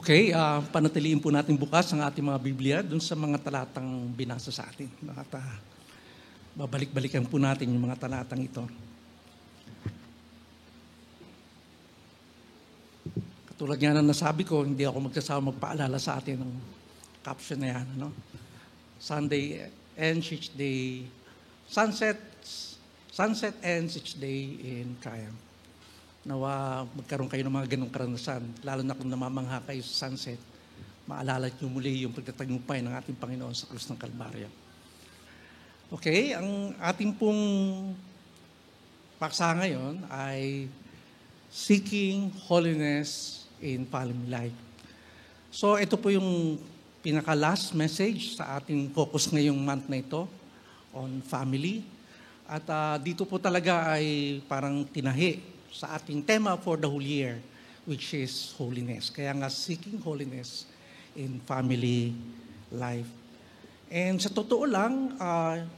Okay, panatiliin po natin bukas ang ating mga Biblia dun sa mga talatang binasa sa atin. At babalik-balikan po natin yung mga talatang ito. Katulad nga na nasabi ko, hindi ako magsasawa magpaalala sa atin ng caption na yan. Ano? Sunday ends each day, sunset ends each day in triumph. Nawa magkaroon kayo ng mga ganong karanasan, lalo na kung namamangha kayo sa sunset, maalala niyo muli yung pagtatagumpay ng ating Panginoon sa krus ng Kalbaryo. Okay, ang ating pong paksa ngayon ay Seeking Holiness in Family Life. So ito po yung pinaka-last message sa ating focus ngayong month na ito on family. At dito po talaga ay parang tinahi sa ating tema for the whole year, which is holiness. Kaya nga, seeking holiness in family life. And sa totoo lang,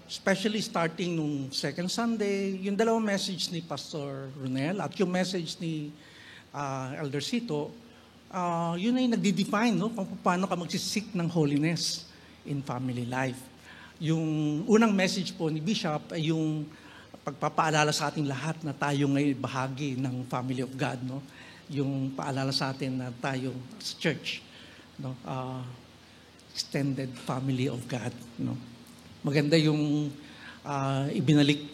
especially starting nung second Sunday, yung dalawang message ni Pastor Ronel at yung message ni Elder Cito, yun ay nagde-define kung paano ka magsisik ng holiness in family life. Yung unang message po ni Bishop ay yung pagpapaalala sa ating lahat na tayo ngayon bahagi ng family of God, no? Yung paalala sa atin na tayo sa church, no? Extended family of God, no? Maganda yung ibinalik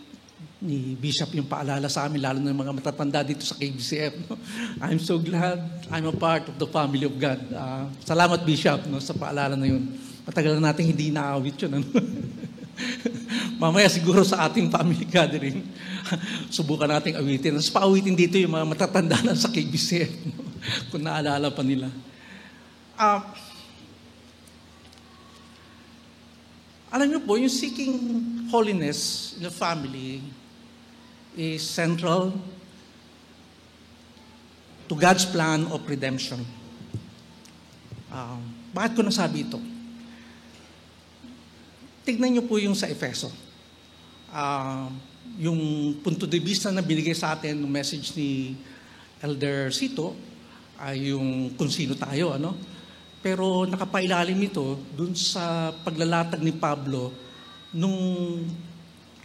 ni Bishop yung paalala sa amin, lalo na yung mga matatanda dito sa KBCF, no? I'm so glad I'm a part of the family of God. Salamat Bishop, no, sa paalala na yun. Matagal na natin hindi naawit yun, ano? Mamaya siguro sa ating family gathering, subukan nating awitin. Tapos paawitin dito yung mga matatanda na sa KBCF, no? Kung naalala pa nila. Alam niyo po, yung seeking holiness in the family is central to God's plan of redemption. Bakit ko nasabi ito? Tignan niyo po yung sa Efeso. Yung punto de vista na binigay sa atin ng message ni Elder Cito ay yung kung sino tayo, ano? Pero nakapailalim ito dun sa paglalatag ni Pablo nung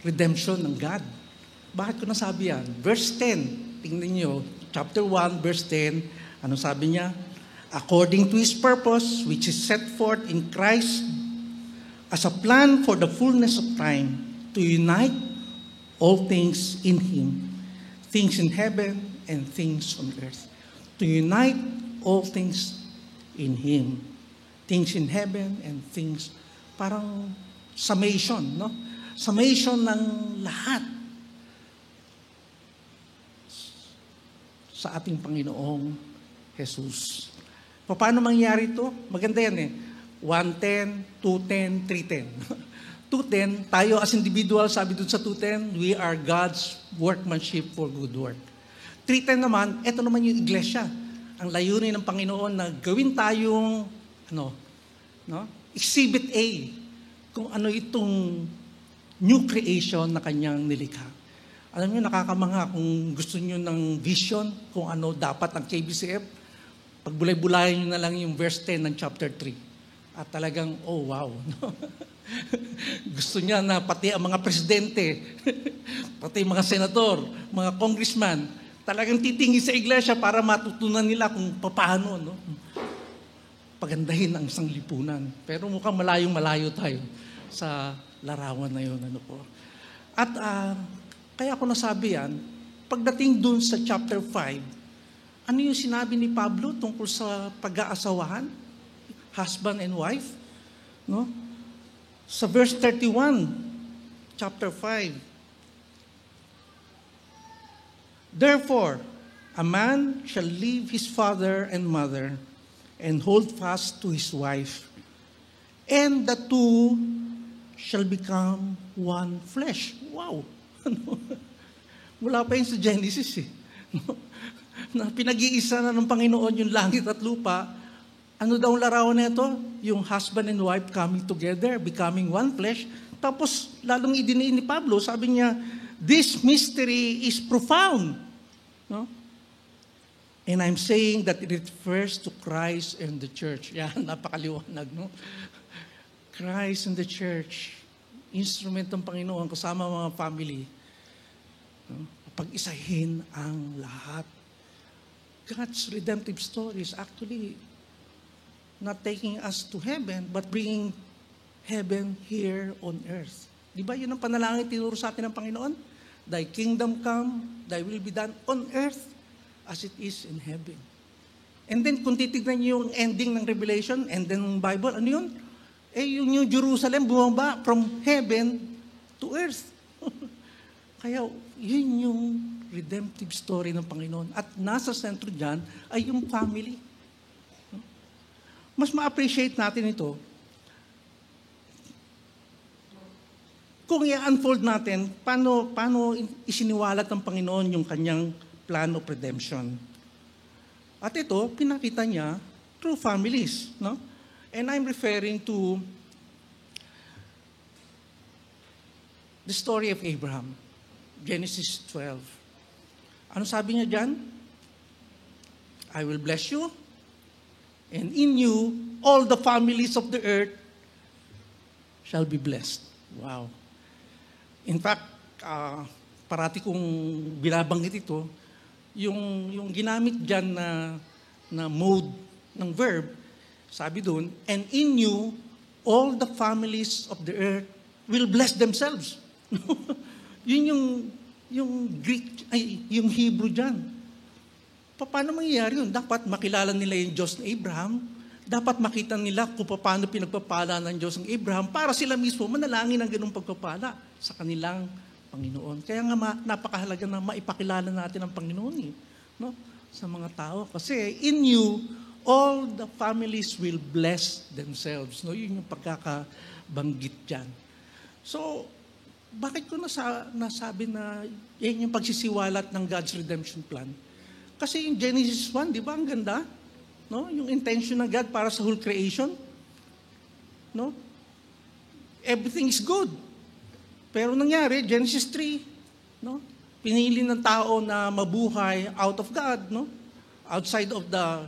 redemption ng God. Bakit ko nasabi yan? Verse 10, tingnan niyo, chapter 1, verse 10, ano sabi niya? According to His purpose, which is set forth in Christ as a plan for the fullness of time, to unite all things in Him, things in heaven and things on earth. To unite all things in Him, things in heaven and things, parang summation, no? Summation ng lahat sa ating Panginoong Jesus. Paano mangyari ito? Maganda yan eh. 1:10, 2:10, 3:10. 2:10, tayo as individual, sabi dun sa 2:10, we are God's workmanship for good work. 3:10 naman, eto naman yung iglesia. Ang layunin ng Panginoon na gawin tayong exhibit A, kung ano itong new creation na kanyang nilikha. Alam niyo, nakakamangha kung gusto niyo ng vision, kung ano dapat ang KBCF, pagbulay-bulayan niyo na lang yung verse 10 ng chapter 3. At talagang, oh wow. Gusto niya na pati ang mga presidente, pati mga senador, mga congressman, talagang titingin sa iglesia para matutunan nila kung paano, no? Pagandahin ang isang lipunan. Pero mukhang malayong-malayo tayo sa larawan na yun. Ano po. At kaya ako nasabi yan, pagdating dun sa chapter 5, ano yung sinabi ni Pablo tungkol sa pag-aasawahan? Husband and wife? No? Sa verse 31, chapter 5, therefore, a man shall leave his father and mother and hold fast to his wife, and the two shall become one flesh. Wow! Wala pa yun sa Genesis eh. Na pinag-iisa na ng Panginoon yung langit at lupa. Ano daw ang larawan na ito? Yung husband and wife coming together, becoming one flesh. Tapos, lalong idiniin ni Pablo, sabi niya, this mystery is profound. No? And I'm saying that it refers to Christ and the church. Yan, napakaliwanag, no? Christ and the church. Instrument ng Panginoon kasama mga family. No? Pag-isahin ang lahat. God's redemptive story is actually not taking us to heaven, but bringing heaven here on earth. Di ba yun ang panalangin tinuro sa atin ng Panginoon? Thy kingdom come, thy will be done on earth as it is in heaven. And then kung titignan niyo yung ending ng Revelation and then ng Bible, ano yun? Yung New Jerusalem bumaba from heaven to earth. Kaya yun yung redemptive story ng Panginoon. At nasa sentro dyan ay yung family. Mas ma-appreciate natin ito kung i-unfold natin paano isiniwalat ng Panginoon yung kanyang plan of redemption. At ito, pinakita niya through families. No? And I'm referring to the story of Abraham. Genesis 12. Ano sabi niya dyan? I will bless you, and in you, all the families of the earth shall be blessed. Wow. In fact, parati kong binabanggit ito, yung ginamit dyan na mode ng verb, sabi doon, and in you, all the families of the earth will bless themselves. Yun yung Greek, yung Hebrew dyan. Paano mangyayari yun? Dapat makilala nila yung Diyos ng Abraham, dapat makita nila kung paano pinagpapala ng Diyos ng Abraham para sila mismo manalangin ng ganung pagpapala sa kanilang Panginoon. Kaya nga napakahalaga na maipakilala natin ang Panginoon no? Sa mga tao. Kasi in you, all the families will bless themselves. No? Yun yung pagkakabanggit dyan. So, bakit ko nasabi na yan yung pagsisiwalat ng God's redemption plan? Kasi in Genesis 1, di ba, ang ganda? No? Yung intention ng God para sa whole creation. No? Everything is good. Pero nangyari, Genesis 3, no? Pinili ng tao na mabuhay out of God, no? Outside of the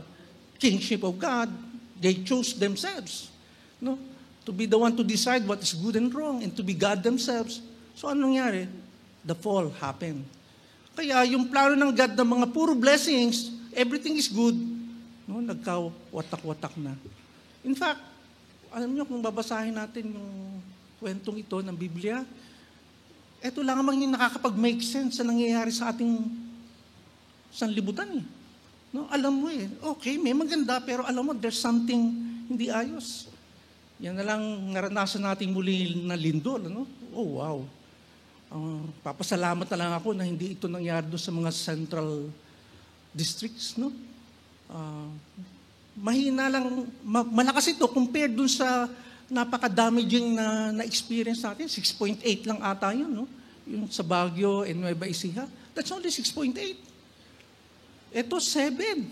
kingship of God, they chose themselves, no? To be the one to decide what is good and wrong and to be God themselves. So ano nangyari? The fall happened. Kaya yung plano ng God ng mga puro blessings, everything is good, no? Nagka-watak-watak na. In fact, alam niyo kung babasahin natin yung kwentong ito ng Biblia, ito lang naman yung nakakapag-make sense sa nangyayari sa ating sanlibutan. No? Alam mo okay, may maganda, pero alam mo, there's something hindi ayos. Yan na lang naranasan nating muli na lindol. Ano? Oh, wow. Papasalamat na lang ako na hindi ito nangyari doon sa mga central districts. No? Mahina lang, malakas ito compared doon sa napaka-damaging na experience natin. 6.8 lang ata yun, no? Yung sa Baguio and Nueva Ecija. That's only 6.8. Ito, 7.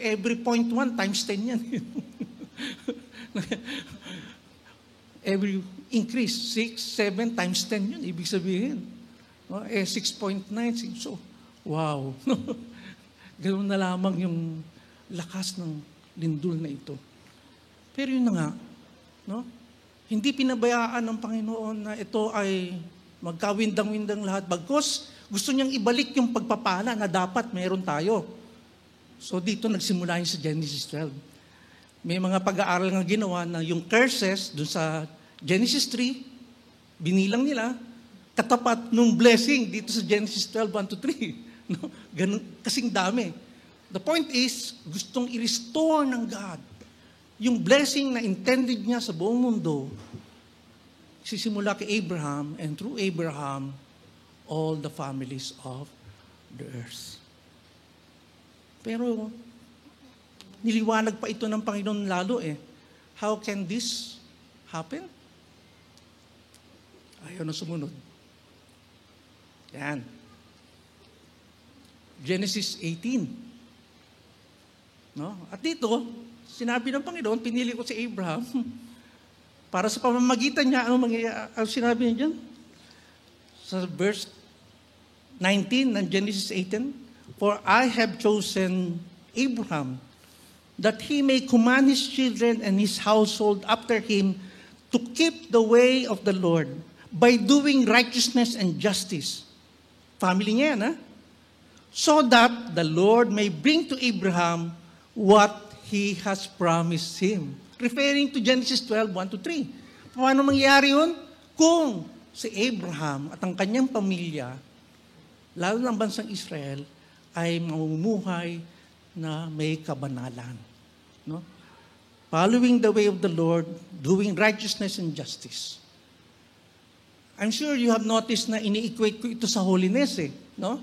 Every 0.1 times 10 yan. Every increase, 6, 7 times 10 yun. Ibig sabihin. No? 6.9. So, wow. Ganoon na lamang yung lakas ng lindol na ito. Pero yun na nga, no? Hindi pinabayaan ng Panginoon na ito ay magkawindang-windang lahat. Bagkus, gusto niyang ibalik yung pagpapala na dapat meron tayo. So dito nagsimula yun sa Genesis 12. May mga pag-aaral nga ginawa na yung curses dun sa Genesis 3, binilang nila, katapat nung blessing dito sa Genesis 12, 1 to 3. No? Ganun, kasing dami. The point is, gustong i-restore ng God yung blessing na intended niya sa buong mundo, sisimula kay Abraham, and through Abraham, all the families of the earth. Pero, niliwanag pa ito ng Panginoon lalo How can this happen? Ayaw na sumunod. Yan. Genesis 18. No? At dito, sinabi ng Panginoon, pinili ko si Abraham para sa pamamagitan niya, ano sinabi niya dyan? Sa verse 19 ng Genesis 18, For I have chosen Abraham, that he may command his children and his household after him to keep the way of the Lord by doing righteousness and justice. Family niya yan, ha? So that the Lord may bring to Abraham what He has promised him. Referring to Genesis 12, 1-3. Paano mangyayari yun? Kung si Abraham at ang kanyang pamilya, lalo ng bansang Israel, ay mamumuhay na may kabanalan. No? Following the way of the Lord, doing righteousness and justice. I'm sure you have noticed na ini-equate ko ito sa holiness no?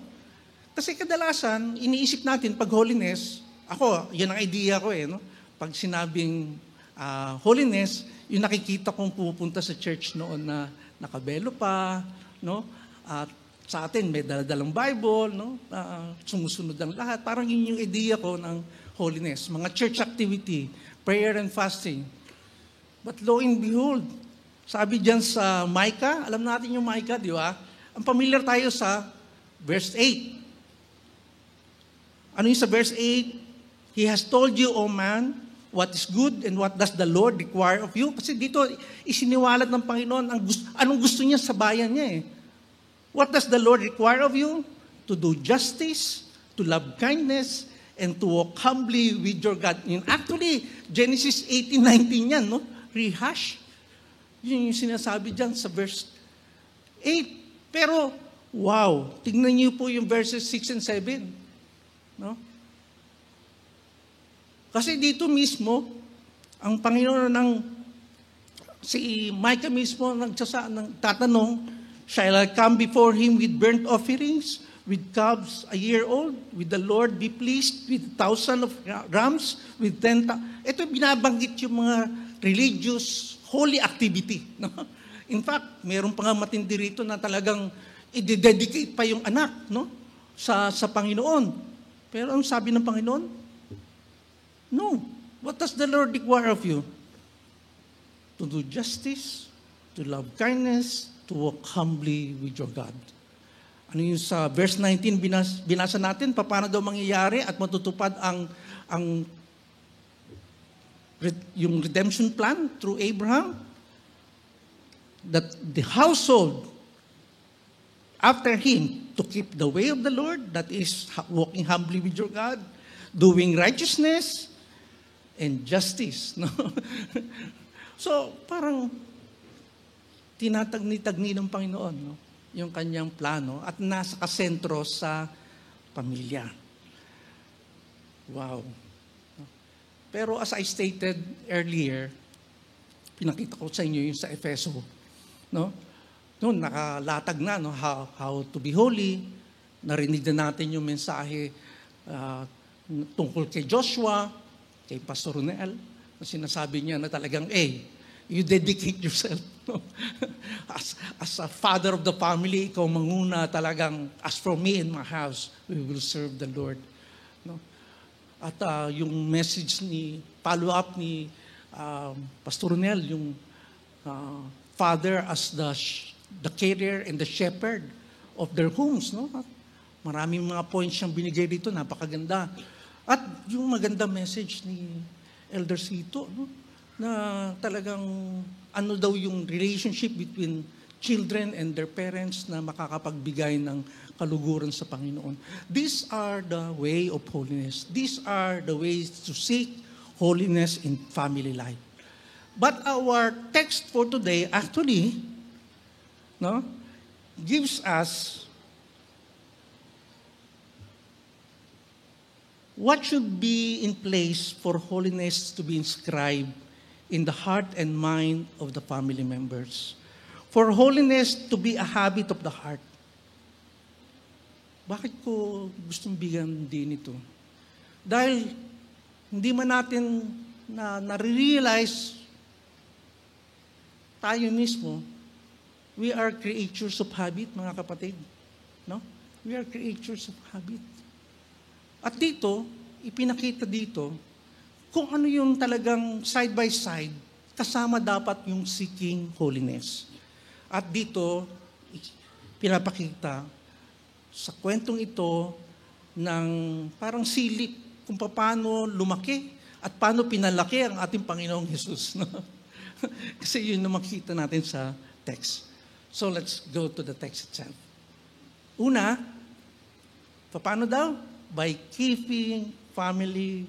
Kasi kadalasan, iniisip natin pag holiness, ako, yan ang idea ko no? Pag sinabing holiness, yung nakikita kong pupunta sa church noon na nakabelo pa, no? At sa atin, may daladalang Bible, no? Sumusunod ang lahat. Parang yun yung idea ko ng holiness. Mga church activity, prayer and fasting. But lo and behold, sabi dyan sa Micah, alam natin yung Micah, di ba? Ang familiar tayo sa verse 8. Ano yung sa verse 8? He has told you, O man, what is good and what does the Lord require of you? Kasi dito, isiniwalat ng Panginoon anong gusto niya sa bayan niya What does the Lord require of you? To do justice, to love kindness, and to walk humbly with your God. Actually, Genesis 18:19 yan, no? Rehash. Yun yung sinasabi dyan sa verse 8. Pero, wow, tingnan niyo po yung verses 6 and 7. No? Kasi dito mismo, ang Panginoon si Micah mismo tatanong, shall I come before him with burnt offerings, with calves a year old? Will the Lord be pleased with 1,000 of rams, with 10,000? Ito binabanggit yung mga religious holy activity. No? In fact, mayroon pa nga matindi rito na talagang i-dedicate pa yung anak sa Panginoon. Pero ang sabi ng Panginoon, no. What does the Lord require of you? To do justice, to love kindness, to walk humbly with your God. Ano yung sa verse 19 binasa natin, paano daw mangyayari at matutupad yung redemption plan through Abraham? That the household after him to keep the way of the Lord, that is walking humbly with your God, doing righteousness and justice. No? So, parang tinatagni-tagni ng Panginoon yung kanyang plano at nasa kasentro sa pamilya. Wow. Pero as I stated earlier, pinakita ko sa inyo yung sa Efeso. No? Noon, nakalatag na how to be holy. Narinig na natin yung mensahe tungkol kay Joshua, kay Pastor Ronel, na sinasabi niya na talagang, you dedicate yourself. No? As a father of the family, ikaw manguna talagang, as for me and my house, we will serve the Lord. No? At yung message follow-up ni Pastor Ronel, yung father as the carrier and the shepherd of their homes. No? Maraming mga points siyang binigay dito, napakaganda. At yung maganda message ni Elder Sito, no? Na talagang ano daw yung relationship between children and their parents na makakapagbigay ng kaluguran sa Panginoon. These are the way of holiness. These are the ways to seek holiness in family life. But our text for today actually gives us what should be in place for holiness to be inscribed in the heart and mind of the family members. For holiness to be a habit of the heart. Bakit ko gustong bigyan din ito? Dahil hindi man natin na-realize tayo mismo, we are creatures of habit, mga kapatid. No? We are creatures of habit. At dito, ipinakita dito, kung ano yung talagang side by side, kasama dapat yung seeking holiness. At dito, pinapakita, sa kwentong ito, ng parang silip kung paano lumaki at paano pinalaki ang ating Panginoong Jesus. No? Kasi yun na makikita natin sa text. So let's go to the text itself. Una, paano daw? By keeping family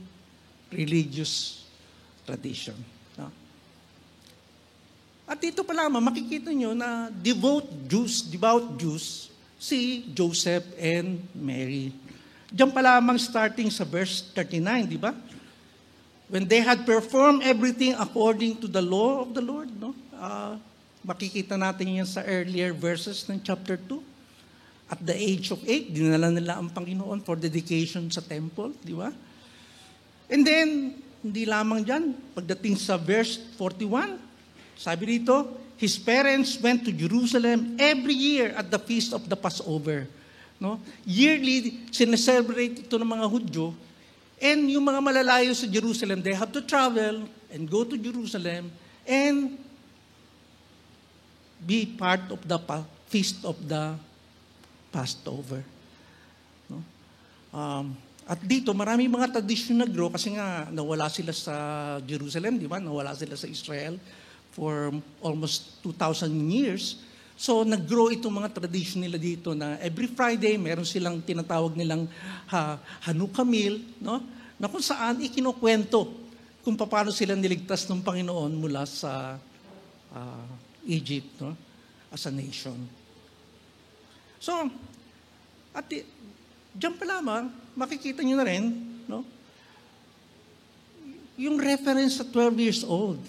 religious tradition. No? At dito pa lamang, makikita nyo na devout Jews, si Joseph and Mary. Diyan pa lamang starting sa verse 39, di ba? When they had performed everything according to the law of the Lord, no? Makikita natin yan sa earlier verses ng chapter 2. At the age of 8, dinala nila ang Panginoon for dedication sa temple, di ba? And then, hindi lamang dyan, pagdating sa verse 41, sabi dito, his parents went to Jerusalem every year at the feast of the Passover. No? Yearly, sineselebrate ito ng mga Hudyo. And yung mga malalayo sa Jerusalem, they have to travel and go to Jerusalem and be part of the feast of the Passover. No? At dito, marami mga tradisyon na grow kasi nga nawala sila sa Jerusalem, di ba? Nawala sila sa Israel for almost 2,000 years. So, nag-grow itong mga tradition nila dito na every Friday, meron silang tinatawag nilang Hanukkah meal, no? Na kung saan ikinukwento kung paano sila niligtas ng Panginoon mula sa Egypt, no? As a nation. So, at diyan pa lamang, makikita nyo na rin, no? Yung reference sa 12 years old.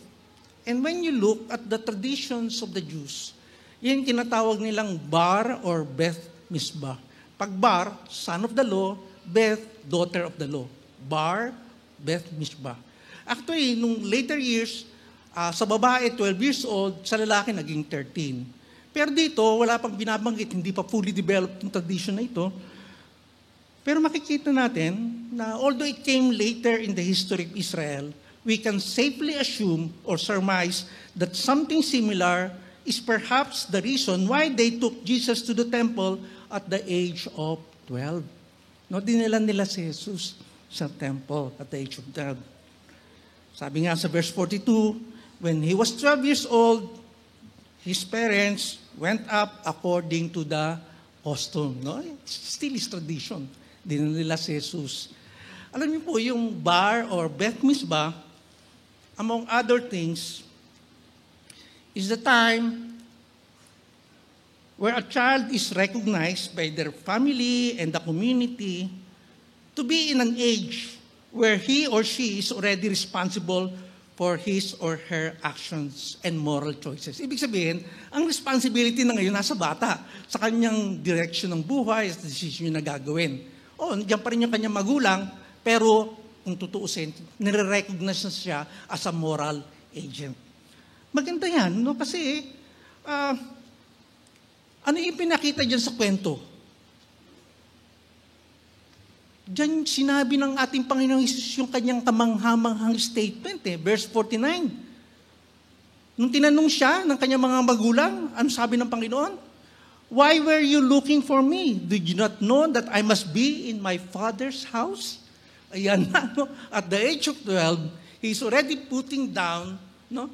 And when you look at the traditions of the Jews, yan tinatawag nilang Bar or Beth Misbah. Pag Bar, son of the law, Beth, daughter of the law. Bar, Beth Misbah. Actually, nung later years, sa babae, 12 years old, sa lalaki, naging 13. Pero dito, wala pang binabanggit, hindi pa fully developed yung tradition na ito. Pero makikita natin na although it came later in the history of Israel, we can safely assume or surmise that something similar is perhaps the reason why they took Jesus to the temple at the age of 12. No, dinala nila si Jesus sa temple at the age of 12. Sabi nga sa verse 42, when he was 12 years old, his parents went up according to the custom. No? Still is tradition. Dinala nila si Jesus. Alam niyo po, yung Bar or Beth Misbah, among other things, is the time where a child is recognized by their family and the community to be in an age where he or she is already responsible for his or her actions and moral choices. Ibig sabihin, ang responsibility na ngayon nasa bata sa kanyang direction ng buhay, sa decision na gagawin. Diyan pa rin yung kanyang magulang, pero kung tutuusin, nire-recognize na siya as a moral agent. Maganda yan, no? Kasi, ano yung pinakita dyan sa kwento? Diyan sinabi ng ating Panginoong Hesus yung kanyang kamanghamanghang statement, verse 49. Nung tinanong siya ng kanyang mga magulang, ano sabi ng Panginoon? Why were you looking for me? Did you not know that I must be in my Father's house? Ayan na, no? At the age of 12, he's already putting down, no,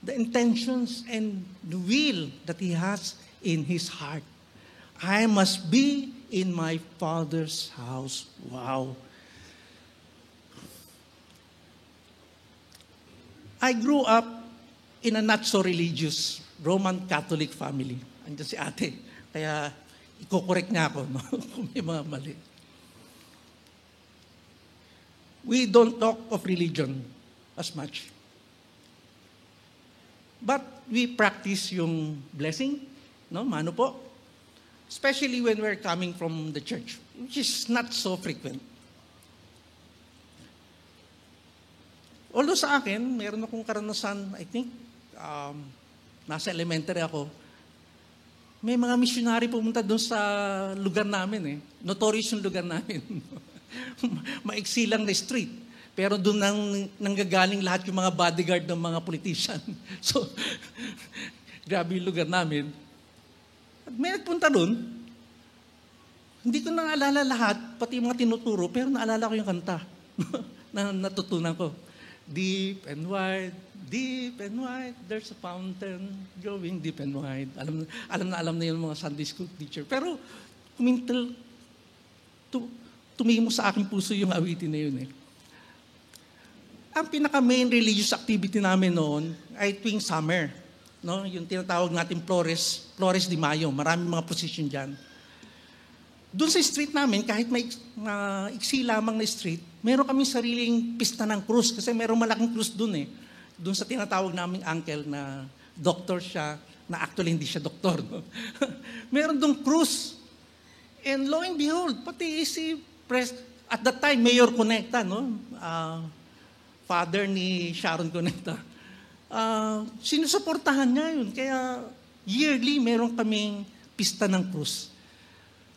the intentions and the will that he has in his heart. I must be in my Father's house. Wow. I grew up in a not so religious Roman Catholic family. Andiyan si ate. Kaya iko-correct niya ako, no? Kung may mga mali. We don't talk of religion as much. But we practice yung blessing, no? Mano po? Especially when we're coming from the church, which is not so frequent. Although sa akin, meron akong karanasan, I think, nasa elementary ako, may mga missionary pumunta doon sa lugar namin. Notorious yung lugar namin. Maiksi lang na street. Pero doon nanggagaling lahat yung mga bodyguard ng mga politician. So, grabe yung lugar namin. At may nagpunta doon. Hindi ko naalala lahat, pati yung mga tinuturo, pero naalala ko yung kanta na natutunan ko. Deep and wide, there's a fountain going deep and wide. Alam na yung mga Sunday school teacher. Pero tumimo sa aking puso yung awitin na yun eh. Ang pinaka-main religious activity namin noon ay tuwing summer. No? Yung tinatawag natin Flores de Mayo. Maraming mga position dyan. Doon sa street namin, kahit may iksi lamang na street, meron kaming sariling pista ng krus kasi meron malaking krus doon eh. Doon sa tinatawag naming uncle na doctor siya, na actually hindi siya doktor. No? Meron doon krus. And lo and behold, pati at that time, Mayor Conecta, no? Father ni Sharon Conecta, sinusuportahan niya yun. Kaya yearly, meron kaming pista ng krus.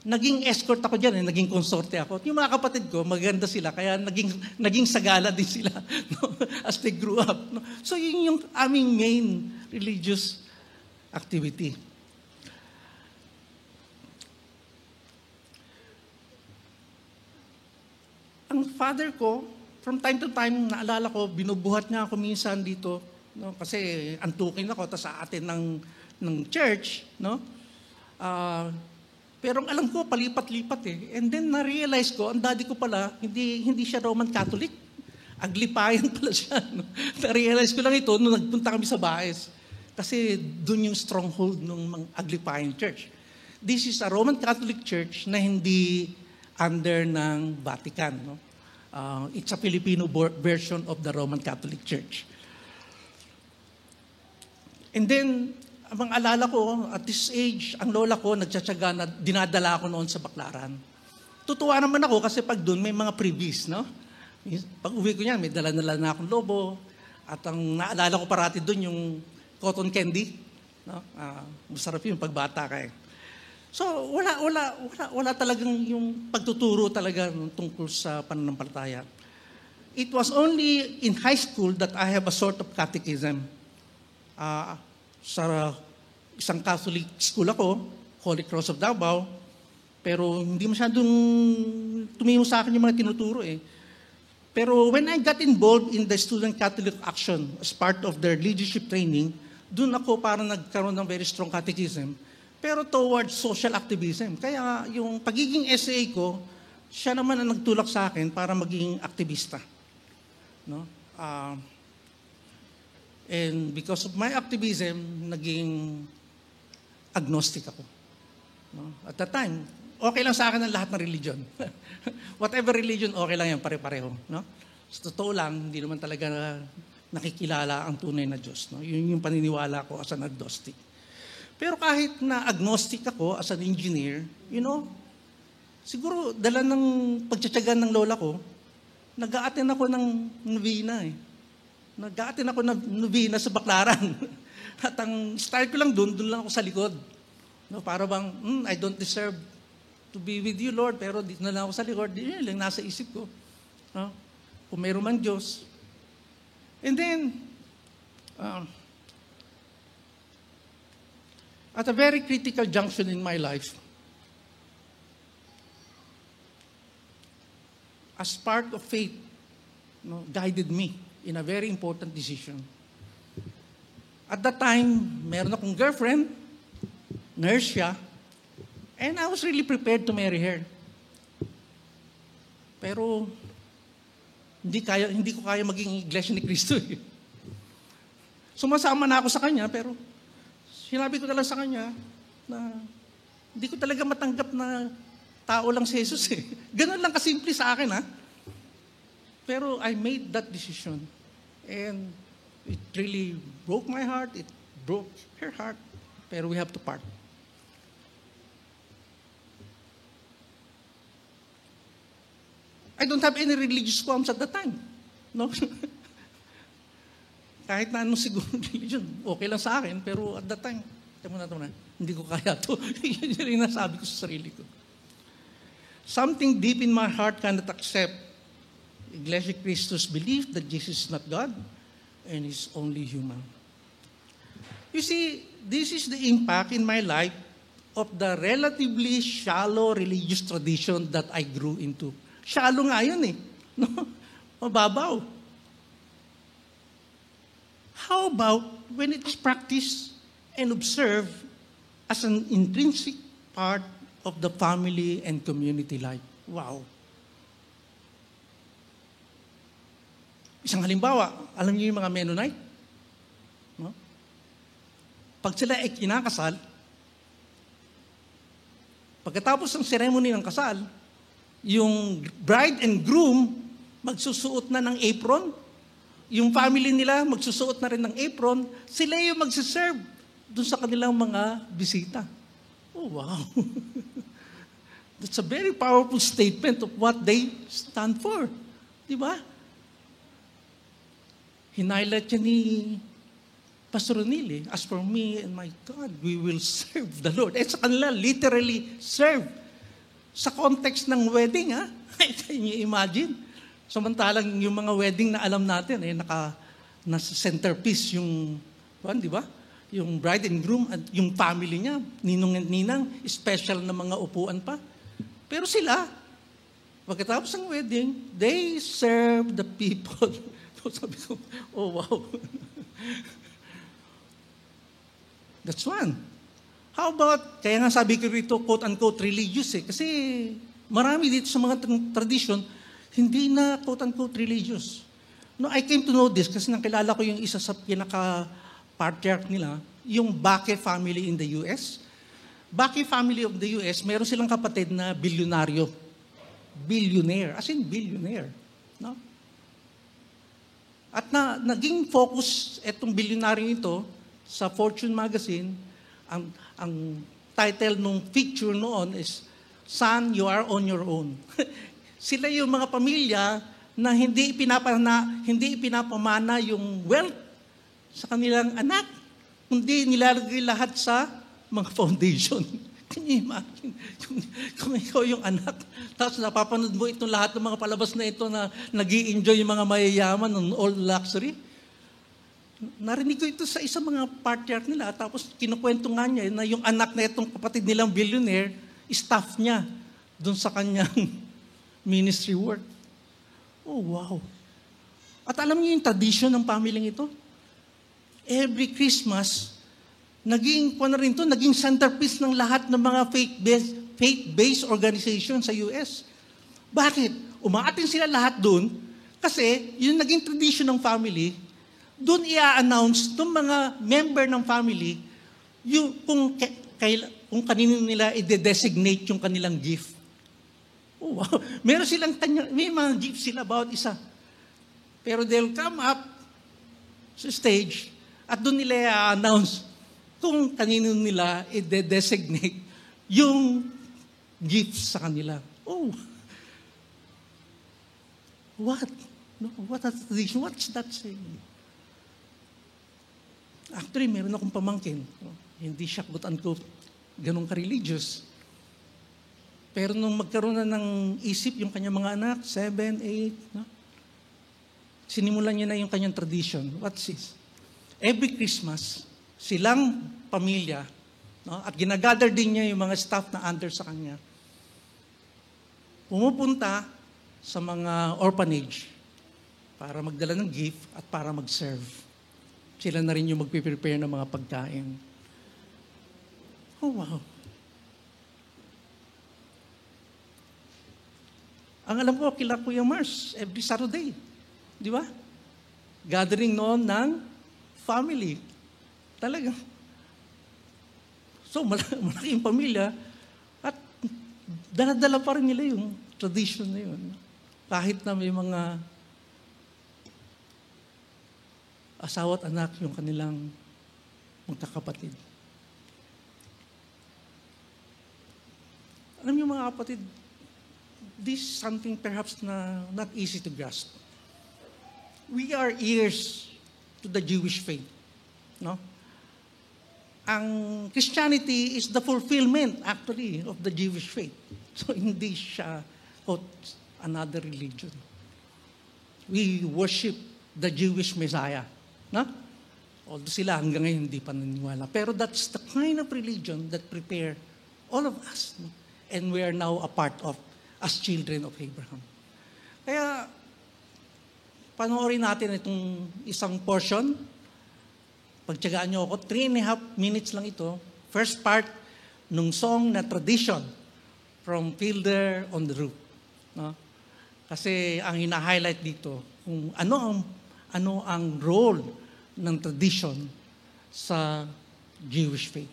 Naging escort ako dyan, naging konsorte ako. Yung mga kapatid ko, maganda sila, kaya naging sagala din sila no? As they grew up. No? So yun yung aming main religious activity. Ang father ko, from time to time, naalala ko, binubuhat niya ako minsan dito, no? Kasi antukin ako, tapos sa atin ng church, no? Pero ang alam ko, palipat-lipat eh. And then na-realize ko, ang daddy ko pala, hindi siya Roman Catholic. Aglipayan pala siya. No? Na-realize ko lang ito nung nagpunta kami sa Baez. Kasi doon yung stronghold ng Aglipayan Church. This is a Roman Catholic Church na hindi under ng Vatican. No? It's a Filipino version of the Roman Catholic Church. And then, ang alala ko, at this age, ang lola ko, nagtsatsaga na dinadala ako noon sa Baclaran. Tutuwa naman ako kasi pag doon may mga freebies, no? Pag uwi ko niyan, may dala-dala na akong lobo. At ang naalala ko parati doon yung cotton candy. No? Masarap yun pag bata ka eh. So, wala talagang yung pagtuturo talaga tungkol sa pananampalataya. It was only in high school that I have a sort of catechism. Sa isang Catholic school ako, Holy Cross of Davao, pero hindi masyadong tumimo sa akin yung mga tinuturo eh. Pero when I got involved in the Student Catholic Action as part of their leadership training, doon ako parang nagkaroon ng very strong catechism, pero towards social activism. Kaya yung pagiging SA ko, siya naman ang nagtulak sa akin para maging aktivista. No? And because of my activism, naging agnostic ako. No? At that time, okay lang sa akin ang lahat ng religion. Whatever religion, okay lang yan, pare-pareho. No? Sa totoo lang, hindi naman talaga nakikilala ang tunay na Diyos. No? Yun yung paniniwala ko as an agnostic. Pero kahit na agnostic ako as an engineer, siguro dala ng pagtsatsagan ng lola ko, nag-a-attend ako ng novena eh. Nag-a-attend ako ng novena sa Baclaran. At ang start ko lang doon lang ako sa likod. No, para bang, I don't deserve to be with you, Lord, pero dito na lang ako sa likod. Yun lang nasa isip ko. No? Kung mayroon man Diyos. And then, at a very critical junction in my life, a spark of faith guided me in a very important decision. At that time, meron akong girlfriend, nurse siya, and I was really prepared to marry her. Pero, hindi ko kaya maging iglesia ni Cristo eh. Sumasama na ako sa kanya, pero sinabi ko talaga sa kanya na hindi ko talaga matanggap na tao lang si Jesus eh. Ganun lang kasimple sa akin ha. Pero I made that decision. And it really broke my heart. It broke her heart. Pero we have to part. I don't have any religious qualms at that time. No? Kahit na anong siguro religion, okay lang sa akin. Pero at that time, hindi ko kaya to. Yun yung nasabi ko sa sarili ko. Something deep in my heart cannot accept Iglesia Christus belief that Jesus is not God and is only human. You see, this is the impact in my life of the relatively shallow religious tradition that I grew into. Shallow nga yun eh. No? Mababaw. How about when it's practiced and observed as an intrinsic part of the family and community life? Wow. Isang halimbawa, alam niyo yung mga Mennonite? No? Pag sila ay kinakasal, pagkatapos ng ceremony ng kasal, yung bride and groom magsusuot na ng apron, yung family nila magsusuot na rin ng apron, sila yung magsiserve dun sa kanilang mga bisita. Oh, wow. That's a very powerful statement of what they stand for. Di ba? Hinighlight yan ni Pastor Ronil, as for me and my God, we will serve the Lord. Sa kanila, literally serve. Sa context ng wedding, ha? Can you imagine? Samantalang yung mga wedding na alam natin, nasa centerpiece yung, di ba? Yung bride and groom at yung family niya, ninong and ninang, special na mga upuan pa. Pero sila, pagkatapos ng wedding, they serve the people. Sabi ko, oh wow. That's one. How about, kaya nga sabi ko rito, quote-unquote, religious eh. Kasi marami dito sa mga tradition, hindi na quote-unquote religious. No, I came to know this kasi nakilala ko yung isa sa pinaka-patriarch nila, yung Bakke family in the US. Bakke family of the US, meron silang kapatid na bilyonaryo. Billionaire, as in billionaire. No? At naging focus etong bilyonaryo ito sa Fortune magazine, ang title nung picture noon is, "Son, you are on your own." Sila yung mga pamilya na hindi pinapamana yung wealth sa kanilang anak, kundi nilalagay lahat sa mga foundation. Can you imagine? Kung ikaw yung anak, tapos napapanood mo itong lahat ng mga palabas na ito na nag-i-enjoy yung mga mayayaman ng all luxury. Narinig ko ito sa isang mga patriarch nila, tapos kinukwento nga niya na yung anak na itong kapatid nilang billionaire, staff niya doon sa kanyang ministry work. Oh, wow. At alam niyo yung tradition ng pamilyang ito? Every Christmas, naging centerpiece ng lahat ng mga faith-based organization sa US. Bakit? Umaatin sila lahat doon kasi yung naging tradition ng family, doon i-announce ng mga member ng family yung kung kanino nila i-designate yung kanilang gift. Oh, wow. May mga gift sila about isa. Pero they'll come up sa stage at doon nila i-announce kung kanino nila i-designate yung gift sa kanila. Oh, what? No, what a tradition? What's that saying? Actually, meron akong pamangkin. Hindi siya, quote-unquote, ganun ka-religious. Pero nung magkaroon na ng isip yung kanyang mga anak, 7, 8, no? Sinimulan niya na yung kanyang tradition. What's this? Every Christmas, silang pamilya, no? At ginagather din niya yung mga staff na under sa kanya, pumupunta sa mga orphanage para magdala ng gift at para mag-serve. Sila na rin yung magpiprepare ng mga pagkain. Oh, wow. Ang alam ko, kila Kuya Mars, every Saturday. Di ba? Gathering noon ng family. Talaga. So, malaking pamilya at dala-dala pa rin nila yung tradition na yun. Kahit na may mga asawa at anak yung kanilang magkakapatid. Alam niyo mga kapatid, this is something perhaps na not easy to grasp. We are heirs to the Jewish faith. No? Ang Christianity is the fulfillment actually of the Jewish faith. So hindi siya another religion. We worship the Jewish Messiah. No? Although sila hanggang ngayon hindi pa naniniwala. Pero that's the kind of religion that prepare All of us. No? And we are now a part of, as children of Abraham. Kaya, panoorin natin itong isang portion. Pagtyagaan nyo ako, 3.5 minutes lang ito. First part, nung song na Tradition from Fielder on the Roof. No? Kasi ang hina-highlight dito, kung ano ang role ng tradition sa Jewish faith.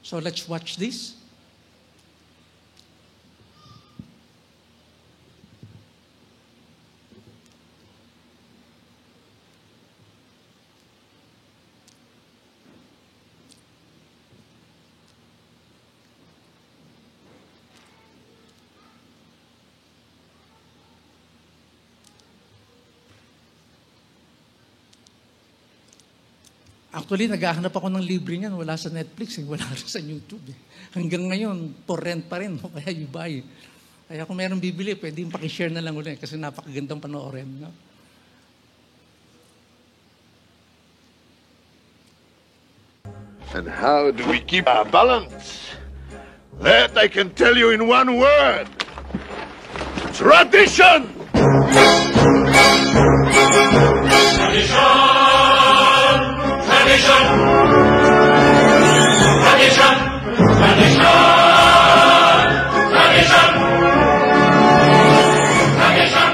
So let's watch this. Actually, naghahanap ako ng libre niyan. Wala sa Netflix, wala rin sa YouTube. Hanggang ngayon, torrent pa rin. Kaya you buy. Kaya kung meron bibili, pwede yung pakishare na lang ulit kasi napakagandang panoorin. No? And how do we keep our balance? That I can tell you in one word. Tradition! Tradition! Tradition! Tradition! Tradition! Tradition!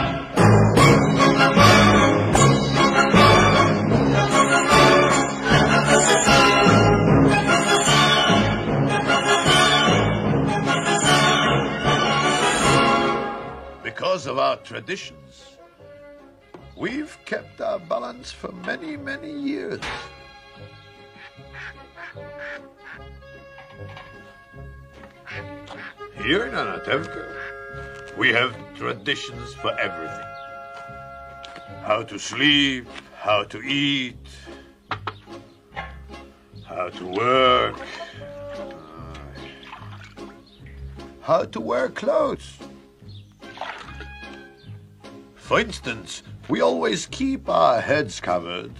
Because of our traditions, we've kept our balance for many, many years. Here in Anatevka, we have traditions for everything. How to sleep, how to eat, how to work, how to wear clothes. For instance, we always keep our heads covered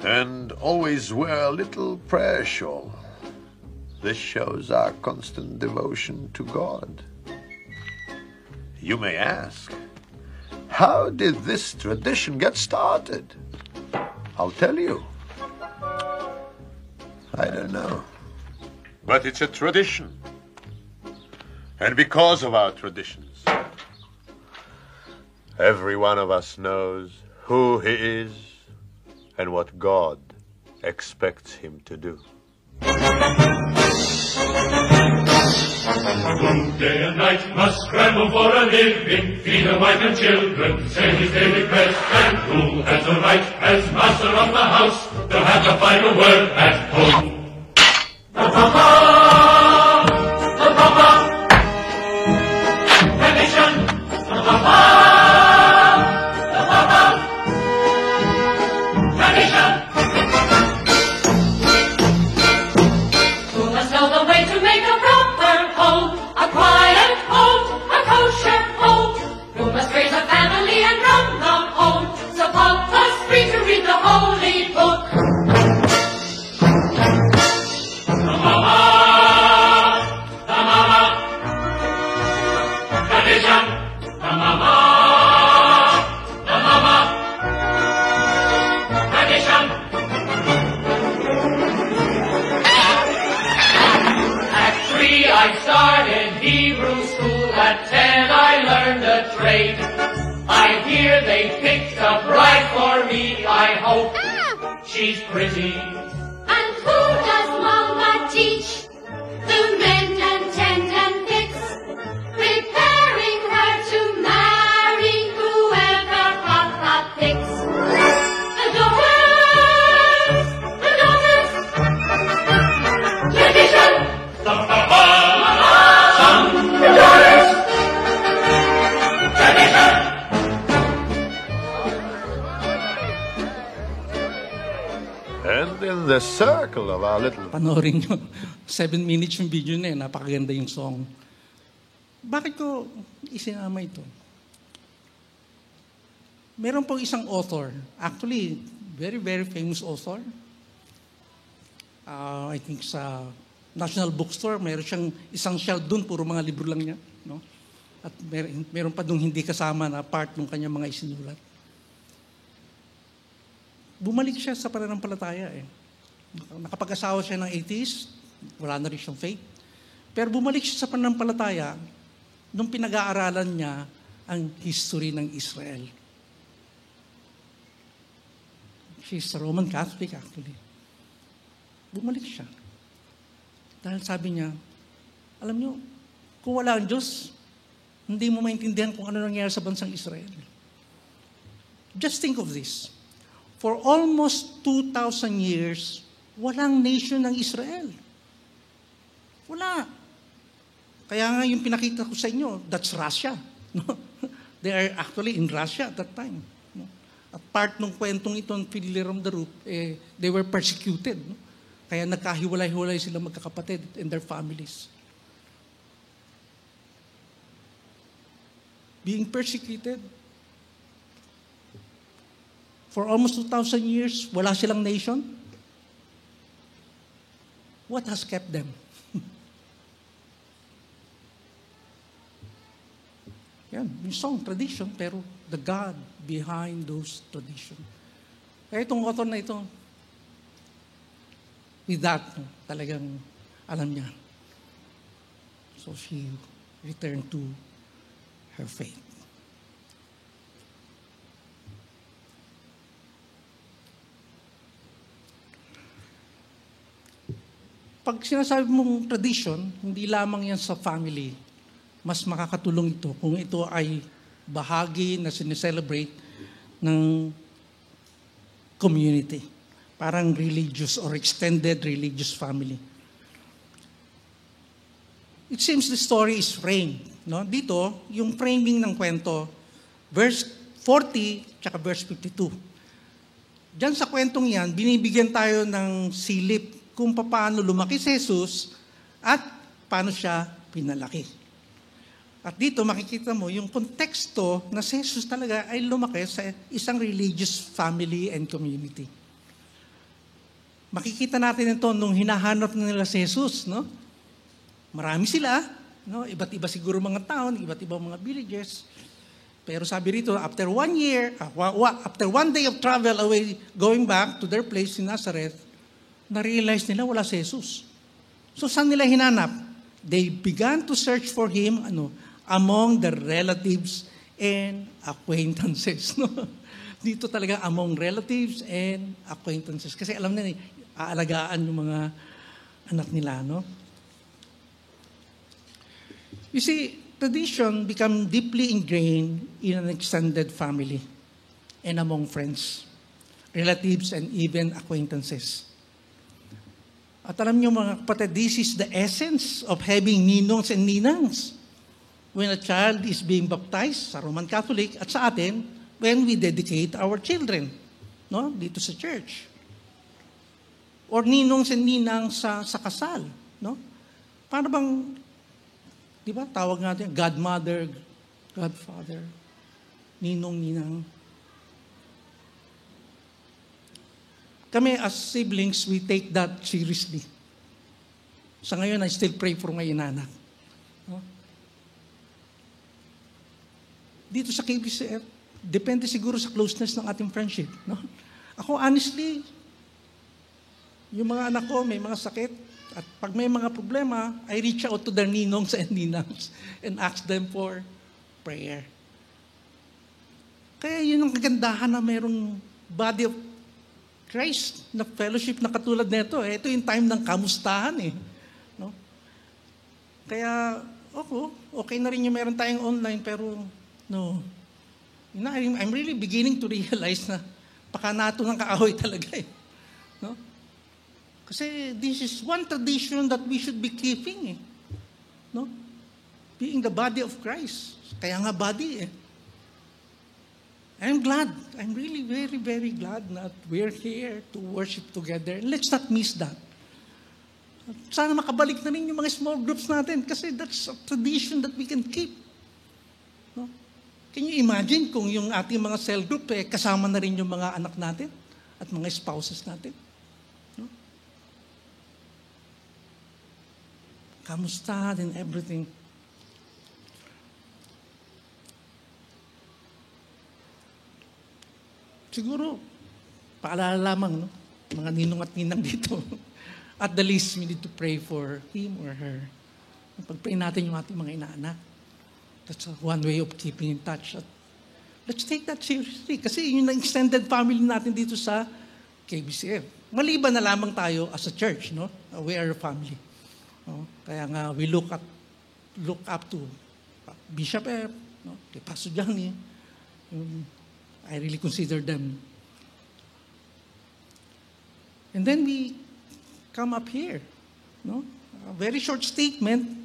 and always wear a little prayer shawl. This shows our constant devotion to God. You may ask, how did this tradition get started? I'll tell you. I don't know. But it's a tradition. And because of our traditions, every one of us knows who he is and what God expects him to do. Who day and night must scramble for a living, feed a wife and children, say his daily prayers, and who has the right, as master of the house, to have the final word at home. The Papa! The Papa! Tradition! The Papa! The Papa! Tradition! Who must know the way to make a proper home, a quiet home, a kosher home? Who must raise a family and run the home, so Papa's free to read the holy book? The Mama, tradition, the Mama, tradition. At 3 I started Hebrew school, at 10 I learned a trade. I hear they picked a bride for me, I hope she's pretty. And who does Mama teach? To mend and tend and fix, preparing her to marry whoever Papa picks. The daughters, tradition, The Papa, some daughters, tradition. And in the circle of our little... Panoorin nyo. 7 minutes yung video na yun. Napakaganda yung song. Bakit ko isinama ito? Meron pong isang author. Actually, very, very famous author. I think sa National Bookstore, meron siyang isang shelf doon, puro mga libro lang niya. No? At meron pa doon hindi kasama na part ng kanyang mga isinulat. Bumalik siya sa pananampalataya eh. Nakapag-asawa siya ng atheist, wala na rin siyang faith. Pero bumalik siya sa pananampalataya nung pinag-aaralan niya ang history ng Israel. She's a Roman Catholic actually. Bumalik siya. Dahil sabi niya, alam niyo, kung wala ang Diyos, hindi mo maintindihan kung ano nangyari sa bansang Israel. Just think of this. For almost 2,000 years, walang nation ng Israel. Wala. Kaya nga yung pinakita ko sa inyo, that's Russia. No? They are actually in Russia at that time. No? At part ng kwentong ito, Fiddler on the Roof, they were persecuted. No? Kaya nagkahiwalay-hiwalay sila magkakapatid and their families. Being persecuted for almost 2,000 years, wala silang nation. What has kept them? Yan, yung song, tradition, pero the God behind those tradition. Kaya itong author na ito, with that, talagang alam niya. So she returned to her faith. Pag sinasabi mong tradition, hindi lamang yan sa family. Mas makakatulong ito kung ito ay bahagi na sineselebrate ng community. Parang religious or extended religious family. It seems the story is framed. No? Dito, yung framing ng kwento, verse 40 tsaka verse 52. Diyan sa kwentong yan, binibigyan tayo ng silip kung paano lumaki si Jesus at paano siya pinalaki. At dito makikita mo yung konteksto na si Jesus talaga ay lumaki sa isang religious family and community. Makikita natin ito nung hinahanap nila si Jesus, no? Marami sila, no? Iba't iba siguro mga town, iba't iba mga villages. Pero sabi rito, after 1 year, after 1 day of travel away, going back to their place in Nazareth, na-realize nila wala si Jesus. So saan nila hinanap? They began to search for Him, among the relatives and acquaintances, no? Dito talaga among relatives and acquaintances. Kasi alam nila, aalagaan yung mga anak nila, no? You see, tradition become deeply ingrained in an extended family and among friends, relatives, and even acquaintances. At alam niyo mga kapatid, this is the essence of having ninongs and ninangs. When a child is being baptized sa Roman Catholic at sa atin, when we dedicate our children, no, dito sa church. Or ninongs and ninang sa kasal, no? Para bang, di ba, tawag natin, godmother, godfather, ninong, ninang. Kami as siblings, we take that seriously. Sa ngayon, I still pray for my inanak. No? Dito sa KBCF, depende siguro sa closeness ng ating friendship. No? Ako, honestly, yung mga anak ko may mga sakit, at pag may mga problema, I reach out to their ninongs and ninangs and ask them for prayer. Kaya yun ang kagandahan na mayroong body of Christ na fellowship na katulad nito. Ito yung time ng kamustahan eh. No? Kaya, okay na rin yung meron tayong online, pero no. You know, I'm really beginning to realize na pakanato ng kaaway talaga eh. No? Kasi this is one tradition that we should be keeping eh. No? Being the body of Christ. Kaya nga body eh. I'm glad. I'm really very, very glad that we're here to worship together. And let's not miss that. Sana makabalik na rin yung mga small groups natin kasi that's a tradition that we can keep. No? Can you imagine kung yung ating mga cell group kasama na rin yung mga anak natin at mga spouses natin? No? kamusta and everything. Siguro, paalala lamang, no? Mga ninong at ninang dito. At the least, we need to pray for him or her. Pag-pray natin yung ating mga inaanak. That's one way of keeping in touch. At let's take that seriously. Kasi yun ang extended family natin dito sa KBCF. Maliban na lamang tayo as a church, no? We are a family. No? Kaya nga, we look up to Bishop F, no? Kay Pastor Johnny. I really consider them. And then we come up here, no? A very short statement.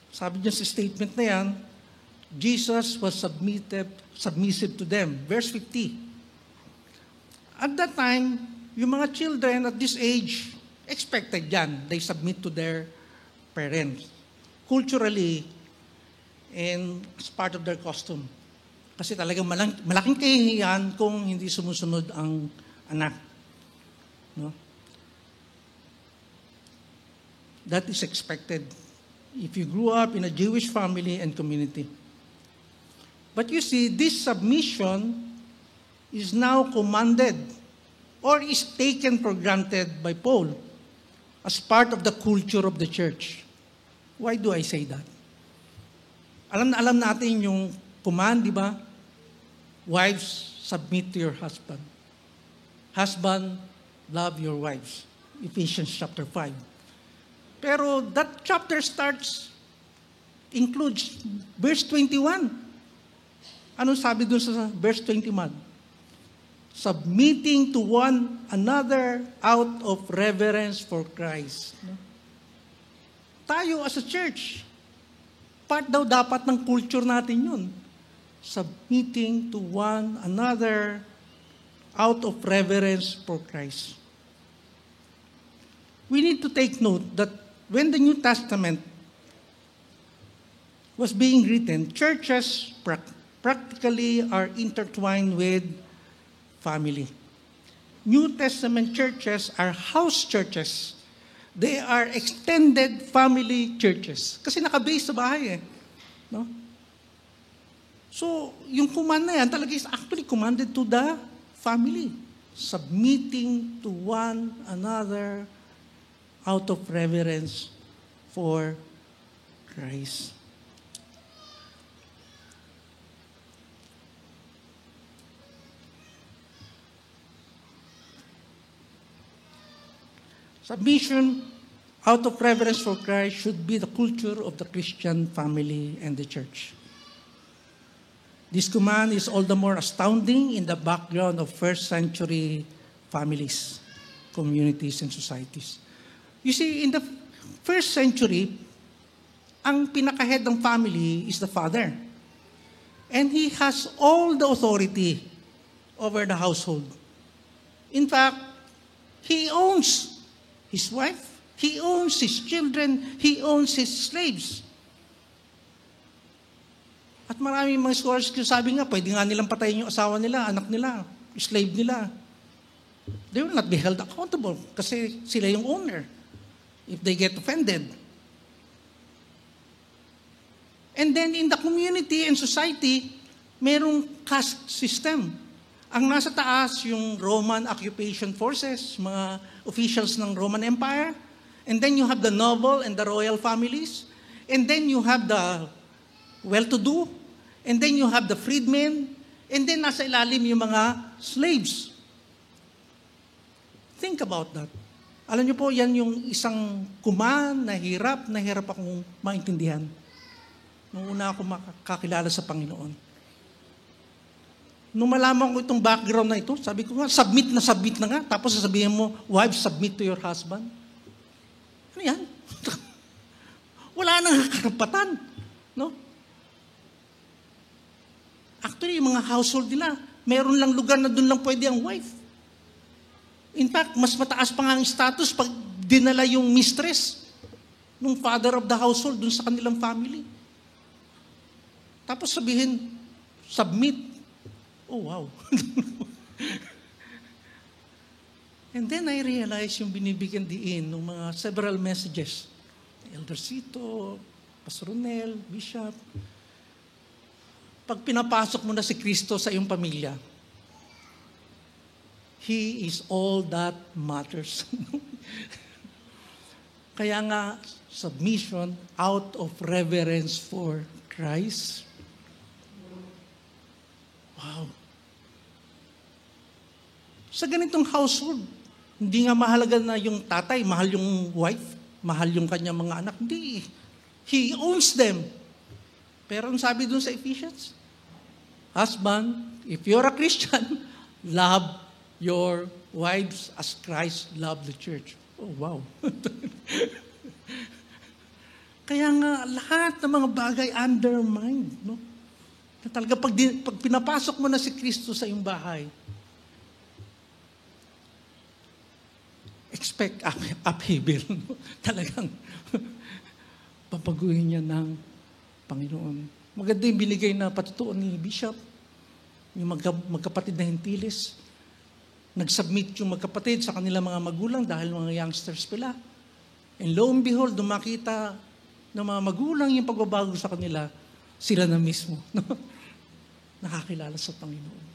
Sabi niya sa statement na yan, Jesus was submissive to them. Verse 50. At that time, yung mga children at this age, expected yan. They submit to their parents. Culturally, and as part of their custom. Kasi talagang malaking kahihiyan kung hindi sumusunod ang anak. No? That is expected if you grew up in a Jewish family and community. But you see, this submission is now commanded or is taken for granted by Paul as part of the culture of the church. Why do I say that? Alam na alam natin yung command, di ba? Wives, submit to your husband. Husband, love your wives. Ephesians chapter 5. Pero that chapter includes verse 21. Ano sabi dun sa verse 21? Submitting to one another out of reverence for Christ. No? Tayo as a church, part daw dapat ng culture natin yun. Submitting to one another out of reverence for Christ. We need to take note that when the New Testament was being written, churches practically are intertwined with family. New Testament churches are house churches. They are extended family churches. Kasi nakabase sa bahay eh. No? So, yung command na yan talaga is actually commanded to the family. Submitting to one another out of reverence for Christ. Submission out of reverence for Christ should be the culture of the Christian family and the church. This command is all the more astounding in the background of first century families, communities, and societies. You see, in the first century, ang pinaka-head ng family is the father. And he has all the authority over the household. In fact, he owns his wife, he owns his children, he owns his slaves. At maraming mga scholars sabi nga, pwede nga nilang patayin yung asawa nila, anak nila, slave nila. They will not be held accountable kasi sila yung owner if they get offended. And then in the community and society, merong caste system. Ang nasa taas, yung Roman occupation forces, mga officials ng Roman Empire. And then you have the noble and the royal families. And then you have the well-to-do. And then you have the freedmen. And then nasa ilalim yung mga slaves. Think about that. Alam niyo po, yan yung isang command na hirap akong maintindihan. Nung una ako makakilala sa Panginoon. Nung malaman ko itong background na ito, sabi ko nga, submit na nga. Tapos sasabihin mo, wives, submit to your husband. Ano yan? Wala nang karapatan. No? Actually, yung mga household nila, meron lang lugar na doon lang pwede ang wife. In fact, mas mataas pa nga ang status pag dinala yung mistress ng father of the household doon sa kanilang family. Tapos sabihin, submit. Oh, wow. And then I realized yung binibigyan diin ng mga several messages. Elder Cito, Pastor Ronel, Bishop. Pag pinapasok mo na si Kristo sa iyong pamilya, He is all that matters. Kaya nga, submission out of reverence for Christ. Wow. Sa ganitong household, hindi nga mahalaga na yung tatay, mahal yung wife, mahal yung kanyang mga anak. Hindi. He owns them. Pero ang sabi dun sa Ephesians, husband, if you're a Christian, love your wives as Christ loved the church. Oh, wow. Kaya nga, lahat ng mga bagay undermined. No? Na talaga, pag pinapasok mo na si Kristo sa iyong bahay, expect upheaval. No? Talagang papaguhin niya ng Panginoon. Maganda yung binigay na patutuan ni Bishop, yung magkapatid na Hintiles. Nag-submit yung magkapatid sa kanilang mga magulang dahil mga youngsters pala. And lo and behold, dumakita ng mga magulang yung pagbabago sa kanila, sila na mismo. No? Nakakilala sa Panginoon.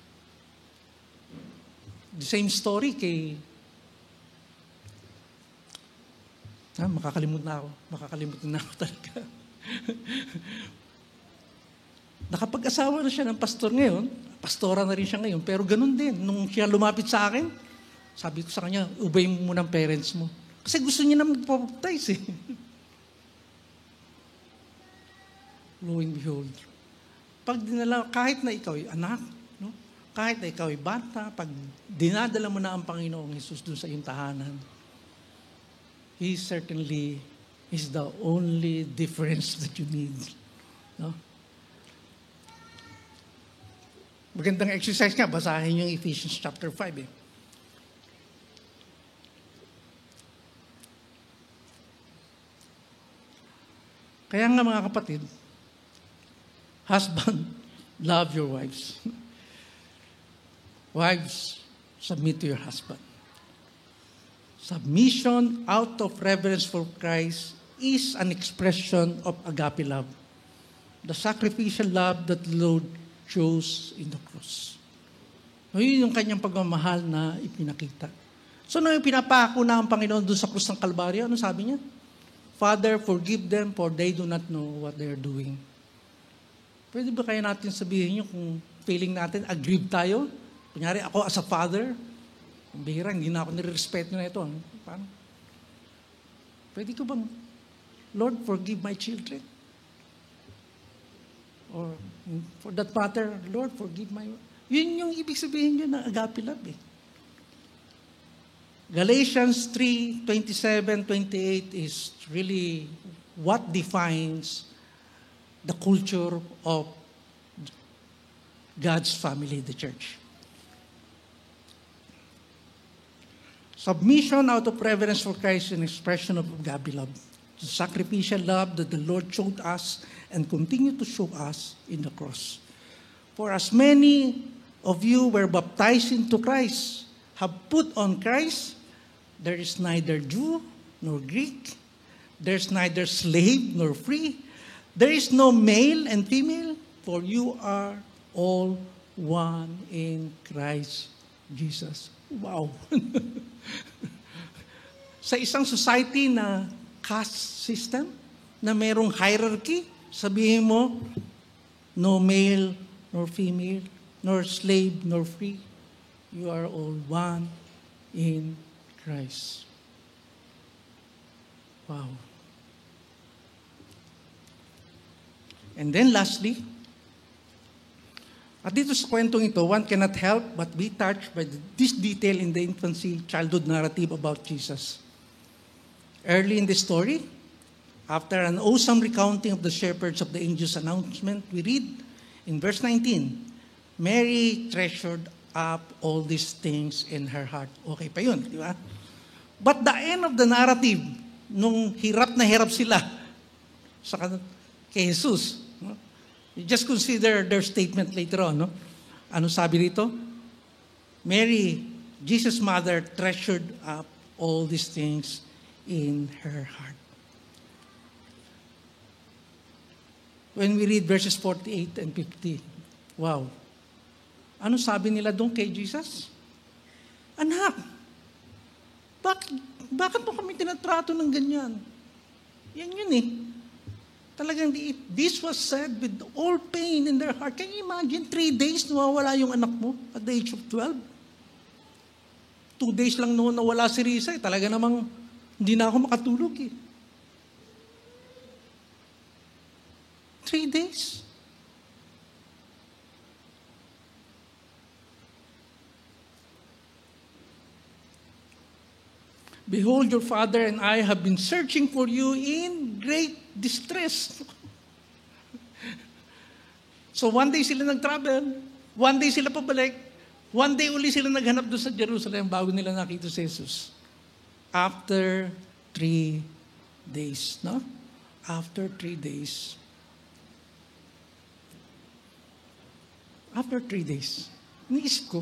The same story kay... makakalimutan na ako talaga. Nakapag-asawa na siya ng pastor ngayon, pastora na rin siya ngayon, pero ganun din. Nung siya lumapit sa akin, sabi ko sa kanya, ubay mo muna ang parents mo. Kasi gusto niya na magpapaptize eh. Lo and behold. Pag dinala, kahit na ikaw ay anak, no? Kahit na ikaw ay bata, pag dinadala mo na ang Panginoong Hesus doon sa iyong tahanan, He certainly is the only difference that you need. No? Magandang exercise nga, basahin yung Ephesians chapter 5 eh. Kaya nga mga kapatid, husband, love your wives. Wives, submit to your husband. Submission out of reverence for Christ is an expression of agape love. The sacrificial love that the Lord chose in the cross. Yun yung kanyang pagmamahal na ipinakita. So nung pinapako na ang Panginoon doon sa krus ng Kalbaryo, ano sabi niya? Father, forgive them for they do not know what they are doing. Pwede ba kaya natin sabihin yun kung feeling natin, aggrieved tayo? Kunyari ako as a father, ang bihira, hindi na ako nire-respeto na ito. Paano? Pwede ko bang, Lord, forgive my children? Or, for that matter, Lord, forgive my... Yun yung ibig sabihin yun ng agape love eh. Galatians 3:27-28 is really what defines the culture of God's family, the church. Submission out of reverence for Christ is an expression of agape love. The sacrificial love that the Lord showed us and continue to show us in the cross. For as many of you were baptized into Christ, have put on Christ, there is neither Jew nor Greek, there is neither slave nor free, there is no male and female, for you are all one in Christ Jesus. Wow! Sa isang society na caste system, na mayroong hierarchy, sabihin mo, no male nor female, nor slave nor free, you are all one in Christ. Wow. And then lastly, at dito sa kwentong ito, one cannot help but be touched by this detail in the infancy childhood narrative about Jesus. Early in the story, after an awesome recounting of the shepherds of the angel's announcement, we read in verse 19, Mary treasured up all these things in her heart. Okay pa yun, di ba? But the end of the narrative, nung hirap na hirap sila kay Jesus, no? You just consider their statement later on. No? Ano sabi rito? Mary Jesus' mother treasured up all these things in her heart. When we read verses 48 and 50, wow. Ano sabi nila doon kay Jesus? Anak, bakit mo kami tinatrato ng ganyan? Yan yun eh. Talagang this was said with all pain in their heart. Can you imagine 3 days nawawala yung anak mo at the age of 12? 2 days lang noon nawala si Risa. Talaga namang hindi na ako makatulog eh. 3 days. Behold, your father and I have been searching for you in great distress. So one day sila nag-travel, one day sila pabalik, one day uli sila naghanap doon sa Jerusalem bago nila nakita si Jesus. After 3 days, no? After 3 days. After 3 days, iniisip ko,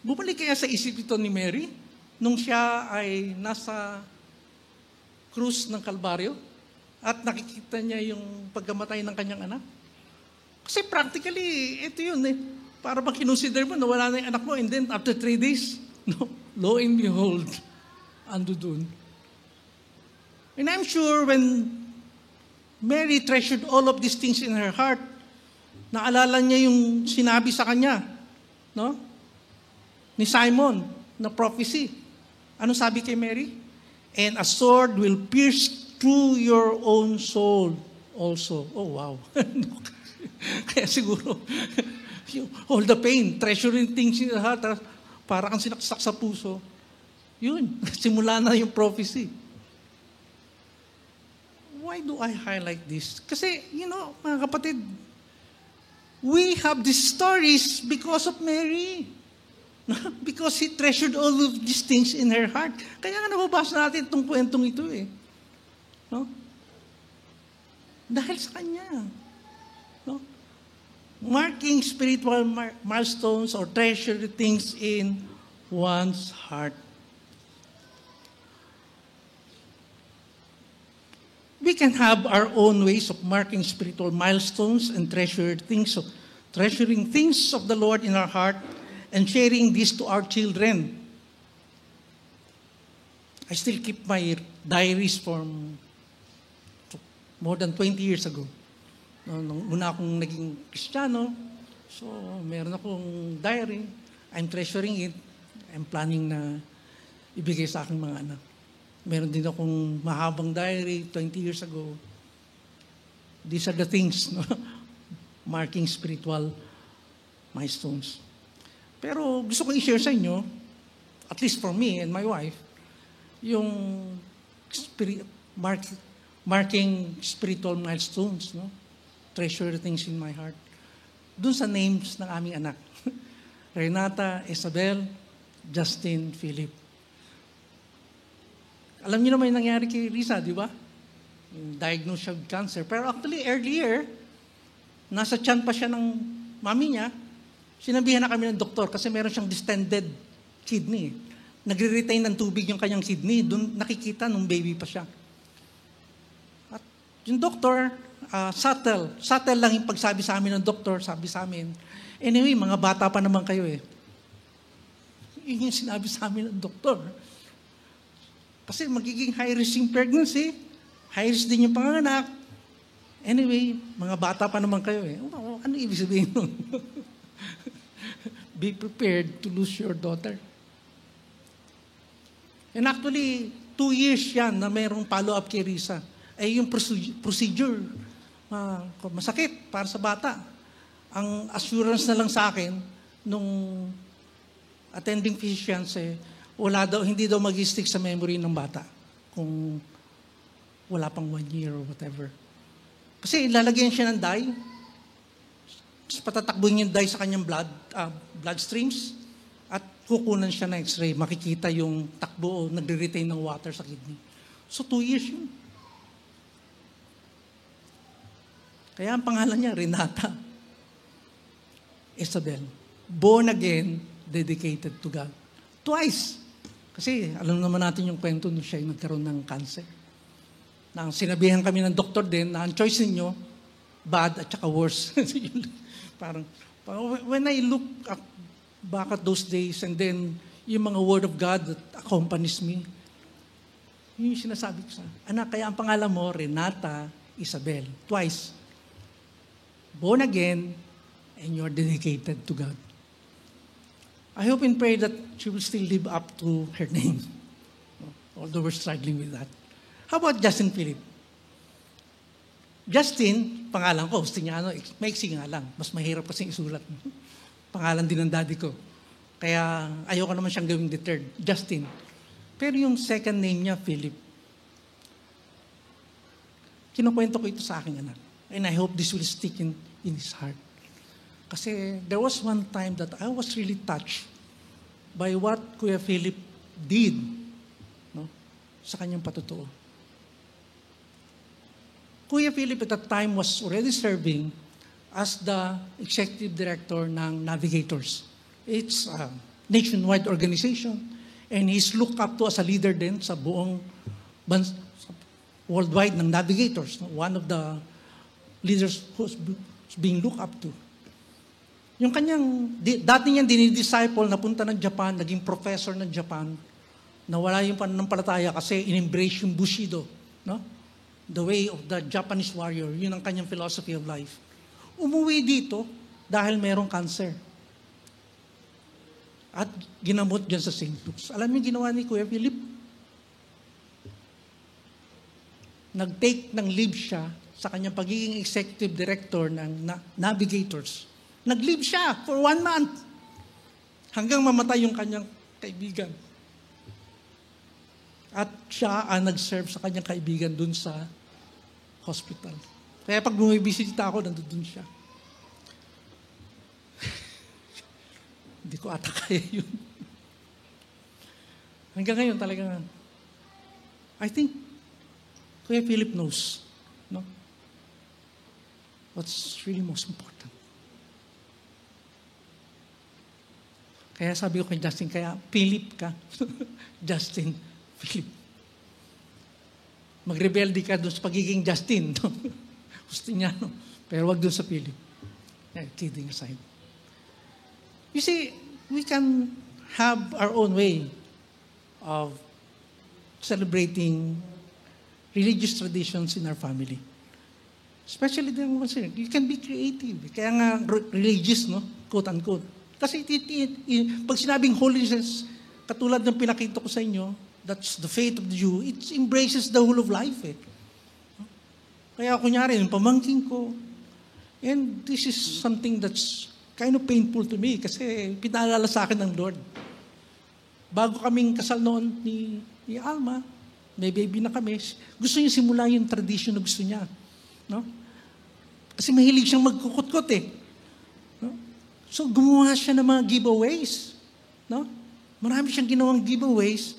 bumalik kaya sa isip ito ni Mary nung siya ay nasa krus ng Kalbaryo at nakikita niya yung pagkamatay ng kanyang anak? Kasi practically, ito yun eh. Para bang kinonsider mo na wala na yung anak mo and then after 3 days, no, lo and behold, ando dun. And I'm sure when Mary treasured all of these things in her heart, naalala niya yung sinabi sa kanya, no? Ni Simon, na prophecy. Ano sabi kay Mary? And a sword will pierce through your own soul also. Oh, wow. Kaya siguro, all the pain, treasuring things in the heart, para kang sinaksak sa puso. Yun, simula na yung prophecy. Why do I highlight this? Kasi, mga kapatid, we have these stories because of Mary. Because he treasured all of these things in her heart. Kaya nga nababasa natin itong kwentong ito eh. No? Dahil sa kanya. No? Marking spiritual milestones or treasured things in one's heart. We can have our own ways of marking spiritual milestones and treasuring things of the Lord in our heart and sharing this to our children. I still keep my diaries from more than 20 years ago. Nung una akong naging Kristiyano, so meron akong diary. I'm treasuring it. I'm planning na ibigay sa aking mga anak. Meron din akong mahabang diary 20 years ago. These are the things, no? Marking spiritual milestones. Pero gusto kong i-share sa inyo, at least for me and my wife, yung marking spiritual milestones, no? Treasure things in my heart. Doon sa names ng aming anak. Renata, Isabel, Justin, Philip. Alam niyo naman yung nangyari kay Risa, di ba? Diagnosed siya with cancer. Pero actually, earlier, nasa tiyan pa siya ng mami niya, sinabihan na kami ng doktor kasi meron siyang distended kidney. Nagre-retain ng tubig yung kanyang kidney. Doon nakikita nung baby pa siya. At yung doktor, subtle lang yung pagsabi sa amin ng doktor, sabi sa amin, anyway, mga bata pa naman kayo eh. Yun yung sinabi sa amin ng doktor. Kasi magiging high-risk yung pregnancy, high-risk din yung panganak. Anyway, mga bata pa naman kayo eh. Ano ibig sabihin nun? Be prepared to lose your daughter. And actually, 2 years yan na mayroong follow-up kay Risa. Ay yung procedure, masakit para sa bata. Ang assurance na lang sa akin, nung attending physicians hindi daw mag-stick sa memory ng bata kung wala pang 1 year or whatever. Kasi lalagyan siya ng dye, patatakbuhin yung dye sa kanyang blood streams, at kukunan siya ng x-ray, makikita yung takbo o nagre-retain ng water sa kidney. So 2 years yun. Kaya ang pangalan niya, Renata Isabel. Born again dedicated to God. Twice. Kasi alam naman natin yung kwento nung siya nagkaroon ng cancer. Na sinabihan kami ng doktor din na ang choice ninyo, bad at saka worse. parang, when I look back at those days and then yung mga word of God that accompanies me, yun yung sinasabi ko sa anak, kaya ang pangalan mo, Renata Isabel. Twice. Born again, and you're dedicated to God. I hope and pray that she will still live up to her name. Although we're struggling with that. How about Justin Philip? Justin, pangalan ko, gusto niya maiksi nga lang. Mas mahirap kasi isulat. Pangalan din ng daddy ko. Kaya ayoko naman siyang gawing deterred. Justin. Pero yung second name niya, Philip. Kinukwento ko ito sa aking anak. And I hope this will stick in his heart. Kasi there was one time that I was really touched by what Kuya Philip did, no, sa kanyang patutuo. Kuya Philip at that time was already serving as the executive director ng Navigators. It's a nationwide organization and he's looked up to as a leader din sa buong worldwide ng Navigators. One of the leaders who's being looked up to. Yung kanyang, dati niyang dinidisciple, napunta ng Japan, naging professor ng Japan, nawala yung pananampalataya kasi in-embrace yung Bushido, no? The way of the Japanese warrior, yun ang kanyang philosophy of life. Umuwi dito dahil merong cancer. At ginamot dyan sa St. Luke's. Alam niyo ginawa ni Kuya Philip? Nag-take ng leave siya sa kanyang pagiging executive director ng Navigators. Nag-leave siya for 1 month hanggang mamatay yung kanyang kaibigan. At siya ang nag-serve sa kanyang kaibigan dun sa hospital. Kaya pag bumibisita ako, nandun siya. Hindi ko ata kaya yun. Hanggang ngayon talaga, I think Kuya Philip knows, no? What's really most important. Kaya sabi ko kay Justin, kaya Philip ka. Justin, Philip. Magrebelde ka doon sa pagiging Justin. No? Gusto niya, no? Pero wag doon sa Philip. Yeah, kidding aside. You see, we can have our own way of celebrating religious traditions in our family. Especially the ones here. You can be creative. Kaya nga religious, no? Quote unquote. Kasi pag sinabing holiness, katulad ng pinakita ko sa inyo, that's the faith of the Jew, it embraces the whole of life. Kaya kunyari, yung pamangkin ko, and this is something that's kind of painful to me kasi pinaalala sa akin ng Lord. Bago kaming kasal noon ni Alma, may baby na kami, gusto niya simula yung tradition na gusto niya. No? Kasi mahilig siyang magkukutkot eh. No? So gumawa siya ng mga giveaways. No? Marami siyang ginawang giveaways.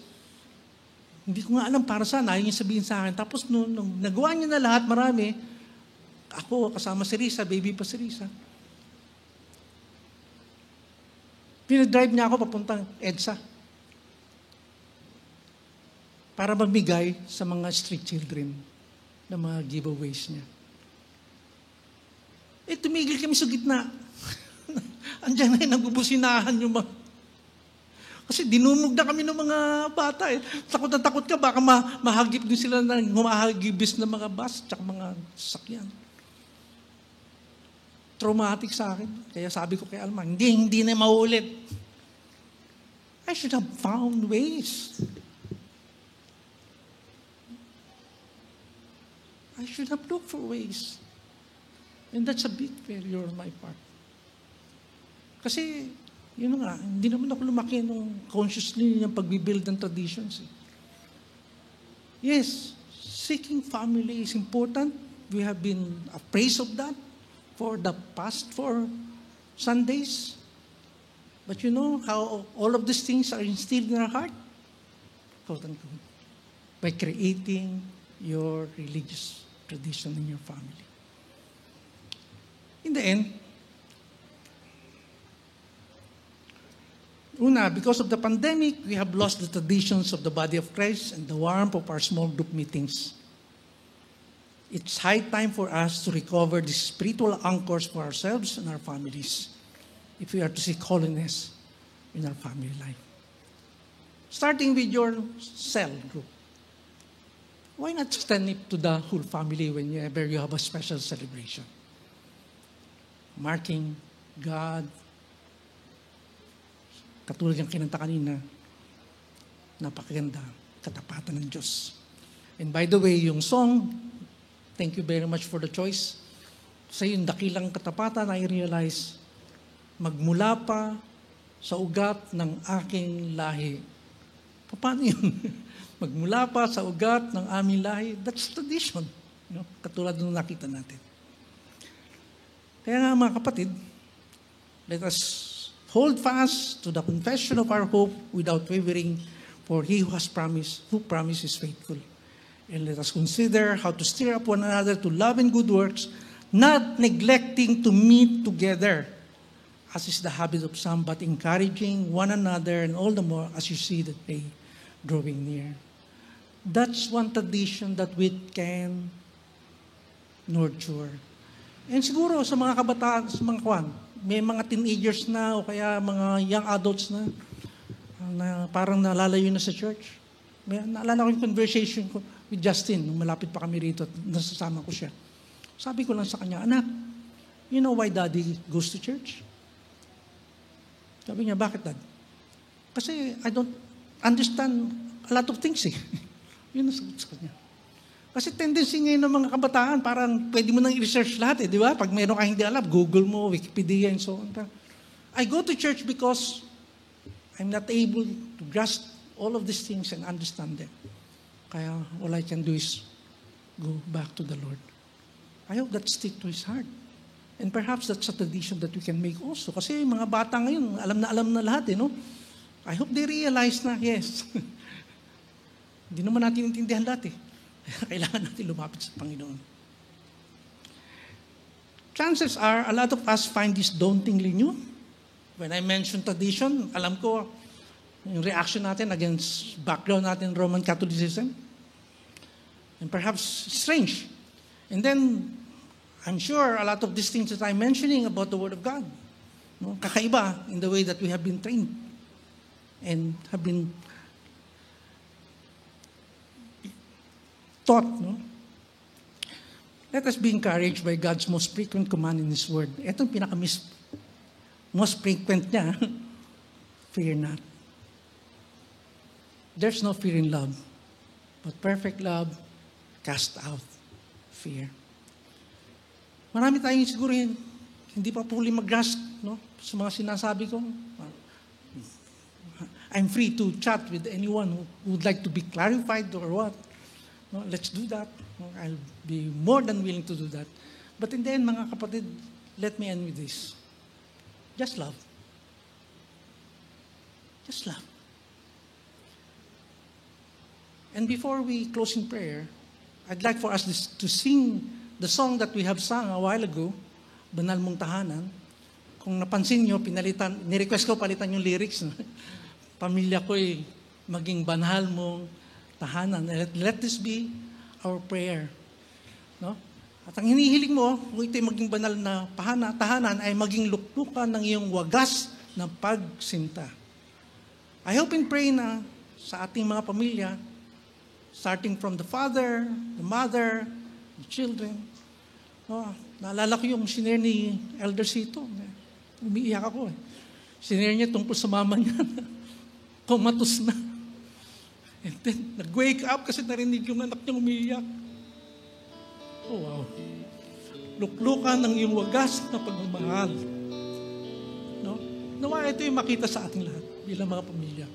Hindi ko nga alam para saan, ayaw niya sabihin sa akin. Tapos nung nagawa niya na lahat, marami, ako kasama si Risa, baby pa si Risa. Pinadrive niya ako papuntang EDSA para magbigay sa mga street children ng mga giveaways niya. Tumigil kami sa gitna. Andiyan na nagbubusinahan yung mga... Kasi dinumog na kami ng mga bata. Takot na takot ka, baka mahagip din sila ng humahagibis na mga bus tsaka mga sasakyan. Traumatic sa akin. Kaya sabi ko kay Alma, hindi na maulit. I should have found ways. I should have looked for ways. And that's a big failure on my part. Kasi, yun nga, hindi naman ako lumaki nung consciously ng pagbibuild ng traditions. Yes, seeking family is important. We have been appraised of that for the past 4 Sundays. But you know how all of these things are instilled in our heart? Quote unquote. By creating your religious tradition in your family. In the end, Una, because of the pandemic, we have lost the traditions of the body of Christ and the warmth of our small group meetings. It's high time for us to recover the spiritual anchors for ourselves and our families if we are to seek holiness in our family life. Starting with your cell group. Why not extend it to the whole family whenever you have a special celebration? Marking God, katulad yung kinanta kanina, napakaganda, katapatan ng Diyos. And by the way, yung song, thank you very much for the choice. Sa yung dakilang katapatan, I realize, magmula pa sa ugat ng aking lahi. Paano yun? Magmula pa sa ugat ng aming lahi, that's tradition. You know, katulad nung nakita natin. Kaya nga mga kapatid, let us hold fast to the confession of our hope without wavering, for he who promised is faithful. And let us consider how to stir up one another to love and good works, not neglecting to meet together, as is the habit of some, but encouraging one another, and all the more as you see the day drawing near. That's one tradition that we can nurture. And siguro sa mga kabataan, sa mga kwan, may mga teenagers na o kaya mga young adults na parang nalalayo na sa church. Naalala ko yung conversation ko with Justin nung malapit pa kami rito at nasasama ko siya. Sabi ko lang sa kanya, anak, you know why daddy goes to church? Sabi niya, bakit dad? Kasi I don't understand a lot of things eh. Yun ang sagot sa kanya. Kasi tendency ngayon ng mga kabataan, parang pwede mo nang i-research lahat eh, di ba? Pag meron kang hindi alam, Google mo, Wikipedia, and so on. I go to church because I'm not able to grasp all of these things and understand them. Kaya all I can do is go back to the Lord. I hope that stick to his heart. And perhaps that's a tradition that we can make also. Kasi mga bata ngayon, alam na lahat eh, no? I hope they realize na, yes, hindi naman natin intindihan lahat eh. Kailangan natin lumapit sa Panginoon. Chances are, a lot of us find this dauntingly new. When I mention tradition, alam ko, yung reaction natin against background natin, Roman Catholicism. And perhaps strange. And then, I'm sure a lot of these things that I'm mentioning about the Word of God, no, kakaiba in the way that we have been trained and have been taught. No? Let us be encouraged by God's most frequent command in His Word. Ito yung most frequent niya, fear not. There's no fear in love, but perfect love cast out fear. Marami tayong siguro hindi pa fully mag-grasp, no, sa mga sinasabi ko. I'm free to chat with anyone who would like to be clarified or what. No, let's do that. No, I'll be more than willing to do that. But in the end, mga kapatid, let me end with this. Just love. Just love. And before we close in prayer, I'd like for us to sing the song that we have sung a while ago, Banal Mong Tahanan. Kung napansin nyo, ni-request ko palitan yung lyrics. Pamilya ko'y maging banal mong tahanan. Let this be our prayer. No? At ang hinihiling mo, kung ito'y maging banal na tahanan, ay maging luklukan ng iyong wagas na pagsinta. I hope and pray na sa ating mga pamilya, starting from the father, the mother, the children. No, naalala ko yung sinare ni Elder Sito. Umiiyak ako eh. Sinare niya tungkol sa mama niya na kumatos na. And then, nag-wake up kasi narinig yung anak niya umiiyak. Oh, wow. Luklukan ng iyong wagas na pagmamahal. No? Nawa ito yung makita sa ating lahat bilang mga pamilya.